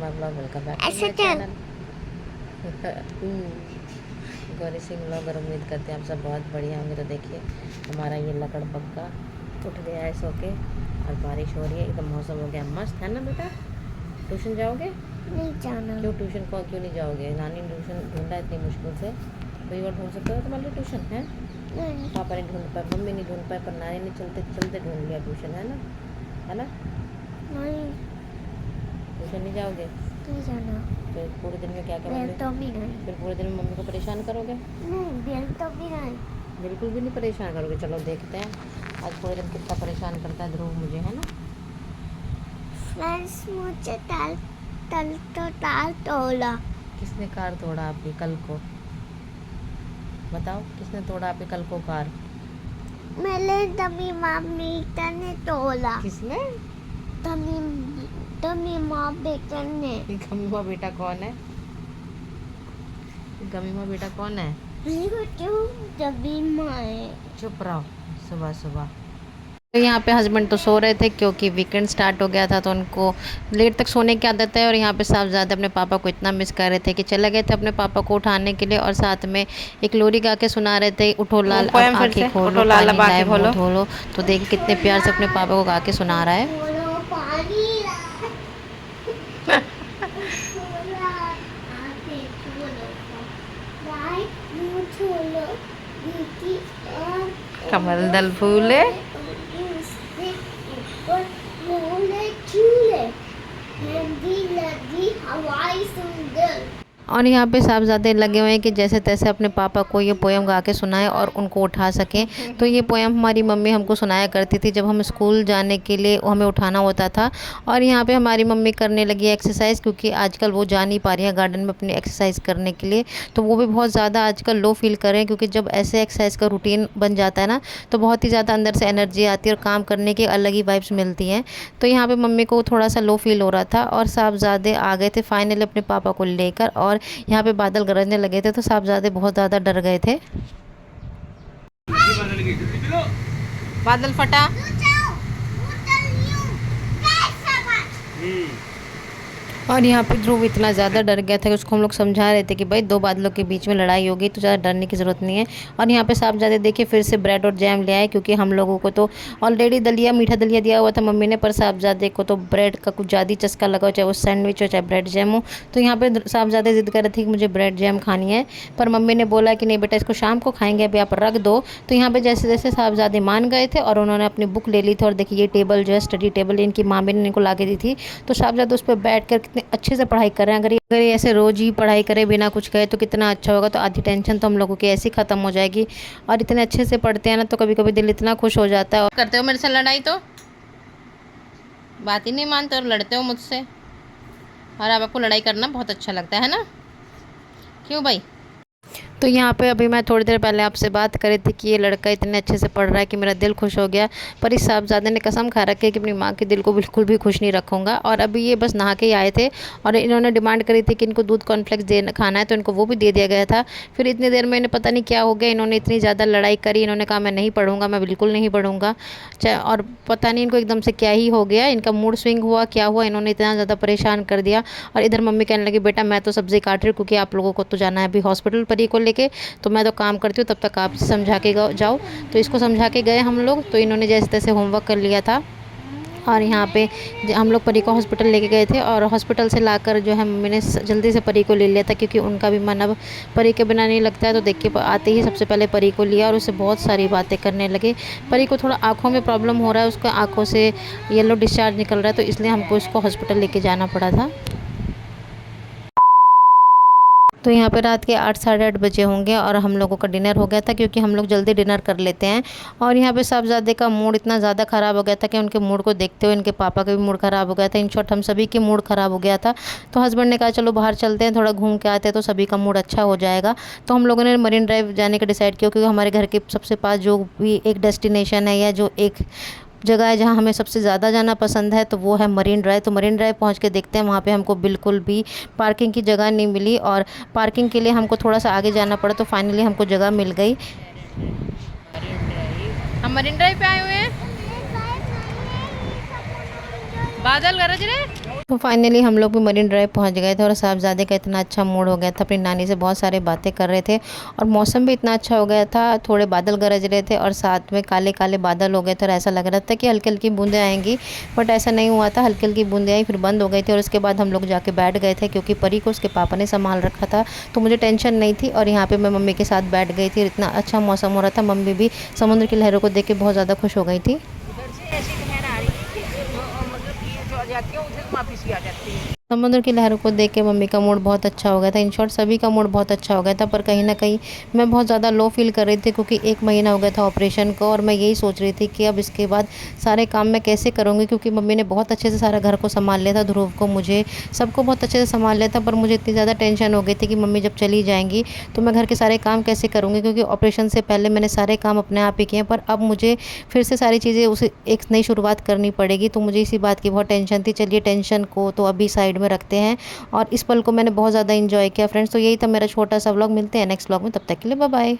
My blog, welcome back to my channel Gauri Singh blog. और उम्मीद करते हैं आप सब बहुत बढ़िया होंगे। तो देखिए हमारा ये लकड़ पक्का उठ गया है सो के, और बारिश हो रही है, एकदम मौसम हो गया मस्त, है ना बेटा? ट्यूशन जाओगे? नहीं जाना। क्यों ट्यूशन को क्यों नहीं जाओगे? नानी ने ट्यूशन ढूंढा इतनी मुश्किल से, कोई और ढूंढ सकते हो तुम्हारे लिए ट्यूशन है? पापा ने ढूंढ पाए, मम्मी नहीं ढूंढ पाए, पर नानी ने चलते चलते ढूंढ लिया ट्यूशन, है ना? है ना? नहीं ट्यूशन नहीं जाओगे? नहीं जाना। फिर पूरे दिन में क्या बेल करोगे? तो भी नहीं। फिर पूरे दिन में मम्मी को परेशान करोगे? नहीं बेल तो भी नहीं। बिल्कुल भी नहीं परेशान करोगे। चलो देखते हैं आज पूरे दिन कितना परेशान करता है ध्रुव मुझे, है ना? फ्रेंड्स मुझे ताल तल तो ताल तोड़ा। किसने कार तोड़ा आपकी कल को? बताओ किसने तोड़ा आपकी कल को कार? मेरे तमी मम्मी ने तोड़ा। किसने? तमी तमी माँ बेटा ने। गमीमा बेटा कौन है? गमीमा बेटा कौन है? क्यों तभी माँ चुप रहो सुबह सुबह। तो यहाँ पे हस्बैंड तो सो रहे थे क्योंकि वीकेंड स्टार्ट हो गया था, तो उनको लेट तक सोने की आदत है। और यहाँ पे साहबजादे अपने पापा को इतना मिस कर रहे थे कि चले गए थे अपने पापा को उठाने के लिए, और साथ में एक लोरी गा के सुना रहे थे, उठो लाल अब आंखें खोलो, पानी लाए मुँह धो लो। तो देखिए कितने प्यार से अपने पापा को गा के सुना रहा है। कमल दल फूले और यहाँ पे साहबजादे लगे हुए हैं कि जैसे तैसे अपने पापा को ये पोयम गा के सुनाएं और उनको उठा सकें। तो ये पोयम हमारी मम्मी हमको सुनाया करती थी जब हम स्कूल जाने के लिए हमें उठाना होता था। और यहाँ पे हमारी मम्मी करने लगी है एक्सरसाइज, क्योंकि आजकल वो जा नहीं पा रही है गार्डन में अपनी एक्सरसाइज करने के लिए। तो वो भी बहुत ज़्यादा आजकल लो फील कर रहे हैं, क्योंकि जब ऐसे एक्सरसाइज का रूटीन बन जाता है ना, तो बहुत ही ज़्यादा अंदर से एनर्जी आती है और काम करने की अलग ही वाइब्स मिलती हैं। तो यहाँ पे मम्मी को थोड़ा सा लो फील हो रहा था, और साहबजादे आ गए थे फाइनली अपने पापा को लेकर, और यहाँ पे बादल गरजने लगे थे, तो साहबजादे बहुत ज़्यादा डर गए थे। बादल फटा। और यहाँ पे ध्रुव इतना ज़्यादा डर गया था कि उसको हम लोग समझा रहे थे कि भाई दो बादलों के बीच में लड़ाई होगी तो ज़्यादा डरने की ज़रूरत नहीं है। और यहाँ पे साहबजादे देखिए फिर से ब्रेड और जैम ले आए, क्योंकि हम लोगों को तो ऑलरेडी दलिया मीठा दलिया दिया हुआ था मम्मी ने, पर साहबजादे को तो ब्रेड का कुछ ज़्यादा चस्का लगा हो, चाहे वो सैंडविच हो चाहे ब्रेड जैम हो। तो यहाँ पे साहबजादे जिद कर रहे थे कि मुझे ब्रेड जैम खानी है, पर मम्मी ने बोला कि नहीं बेटा इसको शाम को खाएंगे, अभी आप रख दो। तो यहाँ पे जैसे जैसे साहबजादे मान गए थे और उन्होंने अपनी बुक ले ली थी, और देखिए ये टेबल जो है स्टडी टेबल इनकी मामी ने इनको ला के दी थी। तो साहबजादे उस पर बैठ कर कितने अच्छे से पढ़ाई कर रहे हैं। अगर ये ऐसे रोज ही पढ़ाई करे बिना कुछ कहे तो कितना अच्छा होगा। तो आधी टेंशन तो हम लोगों की ऐसी ख़त्म हो जाएगी। और इतने अच्छे से पढ़ते हैं ना, तो कभी कभी दिल इतना खुश हो जाता है। और करते हो मेरे से लड़ाई तो बात ही नहीं मानते और लड़ते हो मुझसे, और अब आपको लड़ाई करना बहुत अच्छा लगता है ना? क्यों भाई? तो यहाँ पे अभी मैं थोड़ी देर पहले आपसे बात करी थी कि ये लड़का इतने अच्छे से पढ़ रहा है कि मेरा दिल खुश हो गया, पर इस साहबजादे ने कसम खा रखी है कि अपनी माँ के दिल को बिल्कुल भी खुश नहीं रखूँगा। और अभी ये बस नहा के ही आए थे, और इन्होंने डिमांड करी थी कि इनको दूध कॉर्नफ्लेक्स खाना है, तो इनको वो भी दे दिया गया था। फिर इतनी देर में इन्हें पता नहीं क्या हो गया, इन्होंने इतनी ज़्यादा लड़ाई करी, इन्होंने कहा मैं नहीं पढ़ूँगा, मैं बिल्कुल नहीं पढ़ूँगा। और पता नहीं इनको एकदम से क्या ही हो गया, इनका मूड स्विंग हुआ क्या हुआ, इन्होंने इतना ज़्यादा परेशान कर दिया। और इधर मम्मी कहने लगी बेटा मैं तो सब्ज़ी काट रही हूँ, क्योंकि आप लोगों को तो जाना है अभी हॉस्पिटल परी को लेके, तो मैं तो काम करती हूँ, तब तक आप समझा के जाओ। तो इसको समझा के गए हम लोग, तो इन्होंने जैसे तैसे होमवर्क कर लिया था। और यहाँ पे हम लोग परी को हॉस्पिटल लेके गए थे, और हॉस्पिटल से लाकर जो है मम्मी ने जल्दी से परी को ले लिया था, क्योंकि उनका भी मन अब परी के बिना नहीं लगता है। तो देखिए आते ही सबसे पहले परी को लिया और उससे बहुत सारी बातें करने लगे। परी को थोड़ा आँखों में प्रॉब्लम हो रहा है, उसको आँखों से येलो डिस्चार्ज निकल रहा है, तो इसलिए हमको इसको हॉस्पिटल लेके जाना पड़ा था। तो यहाँ पे रात के 8 साढ़े 8 बजे होंगे, और हम लोगों का डिनर हो गया था, क्योंकि हम लोग जल्दी डिनर कर लेते हैं। और यहाँ पे साहबजादे का मूड इतना ज़्यादा ख़राब हो गया था कि उनके मूड को देखते हुए इनके पापा का भी मूड ख़राब हो गया था। इन शॉर्ट हम सभी की मूड ख़राब हो गया था। तो हस्बैंड ने कहा चलो बाहर चलते हैं, थोड़ा घूम के आते हैं, तो सभी का मूड अच्छा हो जाएगा। तो हम लोगों ने मरीन ड्राइव जाने का डिसाइड किया, क्योंकि हमारे घर के सबसे पास जो भी एक डेस्टिनेशन है या जो एक जगह है जहाँ हमें सबसे ज़्यादा जाना पसंद है, तो वो है मरीन ड्राइव। तो मरीन ड्राइव पहुँच के देखते हैं, वहाँ पे हमको बिल्कुल भी पार्किंग की जगह नहीं मिली, और पार्किंग के लिए हमको थोड़ा सा आगे जाना पड़ा। तो फाइनली हमको जगह मिल गई। हम मरीन ड्राइव पे आए हुए हैं। बादल गरज रहे। तो फाइनली हम लोग भी मरीन ड्राइव पहुंच गए थे और साहबजादे का इतना अच्छा मूड हो गया था, अपनी नानी से बहुत सारे बातें कर रहे थे और मौसम भी इतना अच्छा हो गया था। थोड़े बादल गरज रहे थे और साथ में काले काले बादल हो गए थे और ऐसा लग रहा था कि हल्की हल्की बूंदें आएंगी, बट ऐसा नहीं हुआ था। हल्की हल्की बूंदें आई, फिर बंद हो गई थी और उसके बाद हम लोग जाके बैठ गए थे क्योंकि परी को उसके पापा ने संभाल रखा था, तो मुझे टेंशन नहीं थी। और यहाँ पर मैं मम्मी के साथ बैठ गई थी, इतना अच्छा मौसम हो रहा था। मम्मी भी समुद्र की लहरों को देख के बहुत ज़्यादा खुश हो गई थी। उधर से ऐसी लहर आ रही है मतलब कि जो आ जाती है उधर वापस भी आ जाती है। समुद्र की लहरों को देख के मम्मी का मूड बहुत अच्छा हो गया था। इन शॉर्ट सभी का मूड बहुत अच्छा हो गया था, पर कहीं ना कहीं मैं बहुत ज़्यादा लो फील कर रही थी क्योंकि 1 महीना हो गया था ऑपरेशन को और मैं यही सोच रही थी कि अब इसके बाद सारे काम मैं कैसे करूँगी, क्योंकि मम्मी ने बहुत अच्छे से सारा घर को संभाल लिया था, ध्रुव को, मुझे, सबको बहुत अच्छे से संभाल लिया था। पर मुझे इतनी ज़्यादा टेंशन हो गई थी कि मम्मी जब चली जाएंगी तो मैं घर के सारे काम कैसे करूँगी, क्योंकि ऑपरेशन से पहले मैंने सारे काम अपने आप ही किए, पर अब मुझे फिर से सारी चीज़ें उसे एक नई शुरुआत करनी पड़ेगी। तो मुझे इसी बात की बहुत टेंशन थी। चलिए टेंशन को तो अभी साइड में रखते हैं और इस पल को मैंने बहुत ज़्यादा एंजॉय किया फ्रेंड्स। तो यही था मेरा छोटा सा व्लॉग, मिलते हैं नेक्स्ट व्लॉग में, तब तक के लिए बाय बाय।